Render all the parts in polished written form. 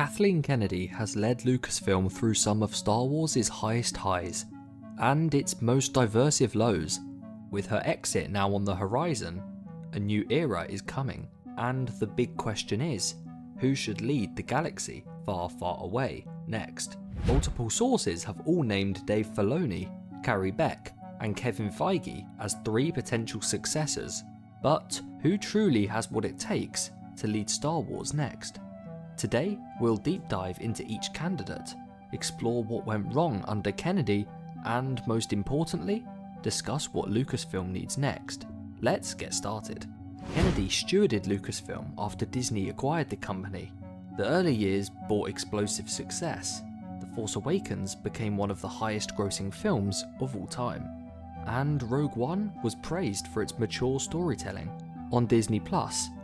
Kathleen Kennedy has led Lucasfilm through some of Star Wars' highest highs, and its most diversive lows. With her exit now on the horizon, a new era is coming, and the big question is, who should lead the galaxy far, far away next? Multiple sources have all named Dave Filoni, Carrie Beck, and Kevin Feige as 3 potential successors, but who truly has what it takes to lead Star Wars next? Today, we'll deep dive into each candidate, explore what went wrong under Kennedy, and most importantly, discuss what Lucasfilm needs next. Let's get started. Kennedy stewarded Lucasfilm after Disney acquired the company. The early years brought explosive success. The Force Awakens became one of the highest grossing films of all time, and Rogue One was praised for its mature storytelling. On Disney+,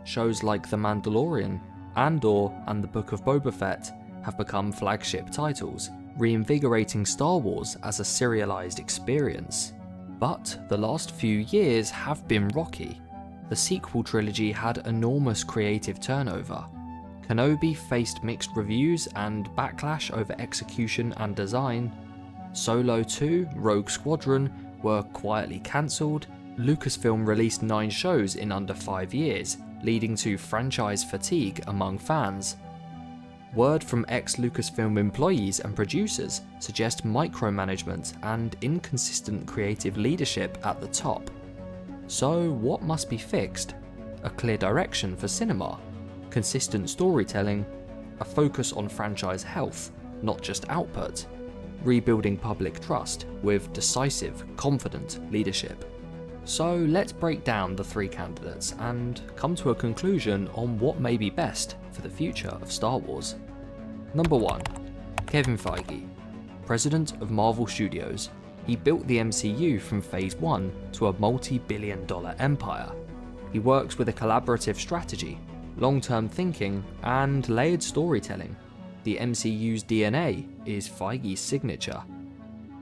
shows like The Mandalorian, Andor, and The Book of Boba Fett have become flagship titles, reinvigorating Star Wars as a serialized experience. But the last few years have been rocky. The sequel trilogy had enormous creative turnover. Kenobi faced mixed reviews and backlash over execution and design. Solo 2, Rogue Squadron were quietly cancelled. Lucasfilm released 9 shows in under 5 years, leading to franchise fatigue among fans. Word from ex-Lucasfilm employees and producers suggest micromanagement and inconsistent creative leadership at the top. So what must be fixed? A clear direction for cinema, consistent storytelling, a focus on franchise health, not just output, rebuilding public trust with decisive, confident leadership. So let's break down the 3 candidates and come to a conclusion on what may be best for the future of Star Wars. Number 1. Kevin Feige, President of Marvel Studios. He built the MCU from Phase 1 to a multi-billion-dollar empire. He works with a collaborative strategy, long-term thinking, and layered storytelling. The MCU's DNA is Feige's signature.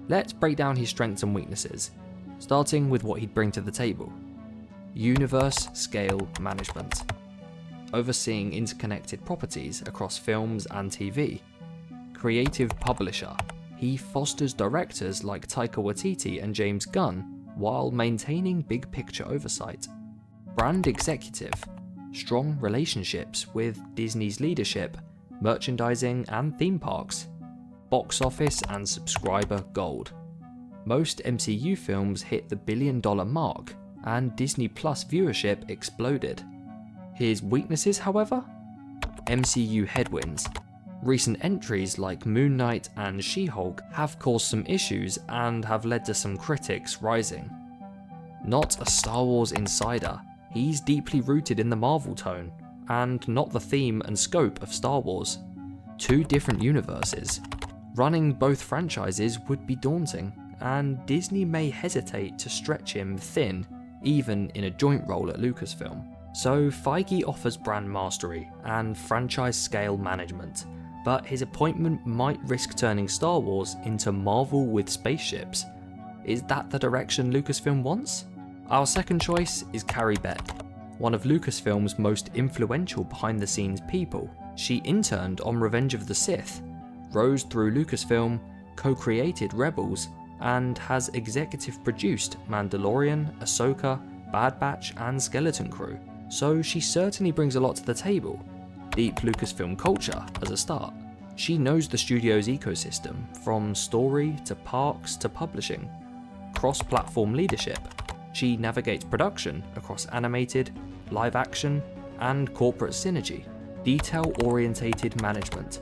Let's break down his strengths and weaknesses, starting with what he'd bring to the table. Universe scale management. Overseeing interconnected properties across films and TV. Creative publisher. He fosters directors like Taika Waititi and James Gunn while maintaining big picture oversight. Brand executive. Strong relationships with Disney's leadership, merchandising and theme parks. Box office and subscriber gold. Most MCU films hit the billion-dollar mark, and Disney Plus viewership exploded. His weaknesses, however? MCU headwinds. Recent entries like Moon Knight and She-Hulk have caused some issues and have led to some critics rising. Not a Star Wars insider, he's deeply rooted in the Marvel tone, and not the theme and scope of Star Wars. 2 different universes. Running both franchises would be daunting, and Disney may hesitate to stretch him thin, even in a joint role at Lucasfilm. So Feige offers brand mastery and franchise scale management, but his appointment might risk turning Star Wars into Marvel with spaceships. Is that the direction Lucasfilm wants? Our second choice is Carrie Beck, one of Lucasfilm's most influential behind-the-scenes people. She interned on Revenge of the Sith, rose through Lucasfilm, co-created Rebels, and has executive produced Mandalorian, Ahsoka, Bad Batch, and Skeleton Crew, so she certainly brings a lot to the table. Deep Lucasfilm culture as a start. She knows the studio's ecosystem, from story to parks to publishing. Cross-platform leadership. She navigates production across animated, live action, and corporate synergy. Detail-orientated management.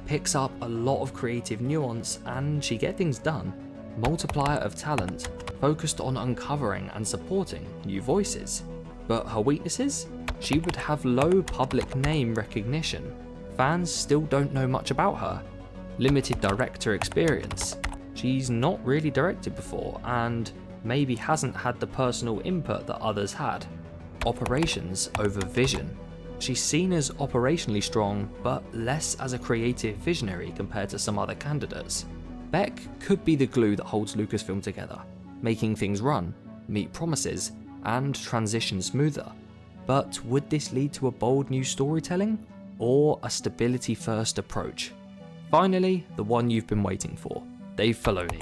Picks up a lot of creative nuance and she gets things done. Multiplier of talent, focused on uncovering and supporting new voices. But her weaknesses? She would have low public name recognition. Fans still don't know much about her. Limited director experience. She's not really directed before and maybe hasn't had the personal input that others had. Operations over vision. She's seen as operationally strong, but less as a creative visionary compared to some other candidates. Beck could be the glue that holds Lucasfilm together, making things run, meet promises, and transition smoother. But would this lead to a bold new storytelling? or a stability-first approach? Finally, the one you've been waiting for, Dave Filoni,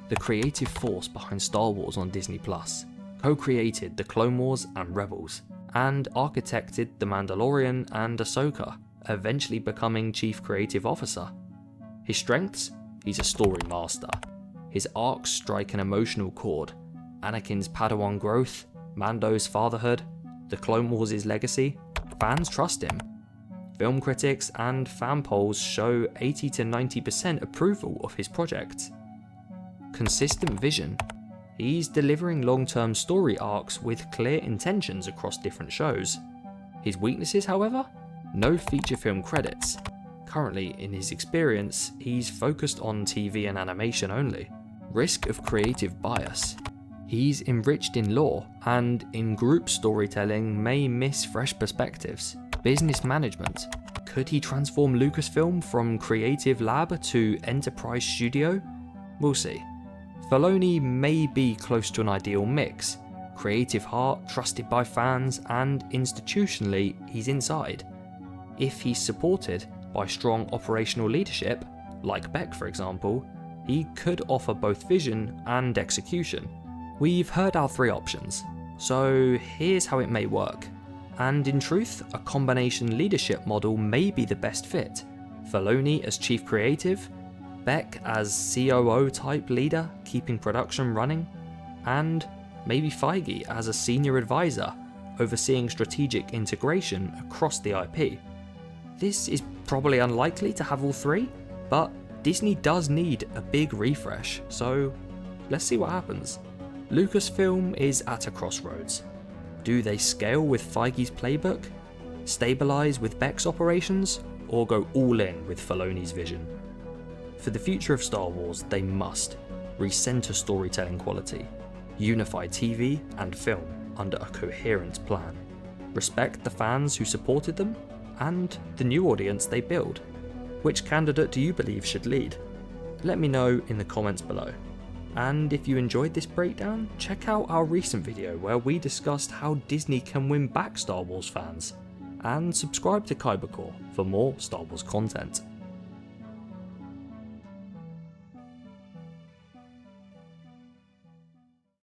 the creative force behind Star Wars on Disney+, co-created The Clone Wars and Rebels, and architected The Mandalorian and Ahsoka, eventually becoming Chief Creative Officer. His strengths? He's a story master. His arcs strike an emotional chord. Anakin's Padawan growth, Mando's fatherhood, The Clone Wars' legacy, fans trust him. Film critics and fan polls show 80 to 90% approval of his projects. Consistent vision. He's delivering long-term story arcs with clear intentions across different shows. His weaknesses, however? No feature film credits. Currently, in his experience, he's focused on TV and animation only. Risk of creative bias. He's enriched in lore, and in group storytelling may miss fresh perspectives. Business management. Could he transform Lucasfilm from creative lab to enterprise studio? We'll see. Filoni may be close to an ideal mix. Creative heart, trusted by fans, and institutionally, he's inside. If he's supported by strong operational leadership, like Beck for example, he could offer both vision and execution. We've heard our three options, so here's how it may work. And in truth, a combination leadership model may be the best fit. Filoni as chief creative, Beck as COO type leader, keeping production running, and maybe Feige as a senior advisor, overseeing strategic integration across the IP. This is probably unlikely to have all three, but Disney does need a big refresh, so let's see what happens. Lucasfilm is at a crossroads. Do they scale with Feige's playbook, stabilise with Beck's operations, or go all in with Filoni's vision? For the future of Star Wars, they must recenter storytelling quality, unify TV and film under a coherent plan, respect the fans who supported them, and the new audience they build. Which candidate do you believe should lead? Let me know in the comments below. And if you enjoyed this breakdown, check out our recent video where we discussed how Disney can win back Star Wars fans. And subscribe to Kybercore for more Star Wars content.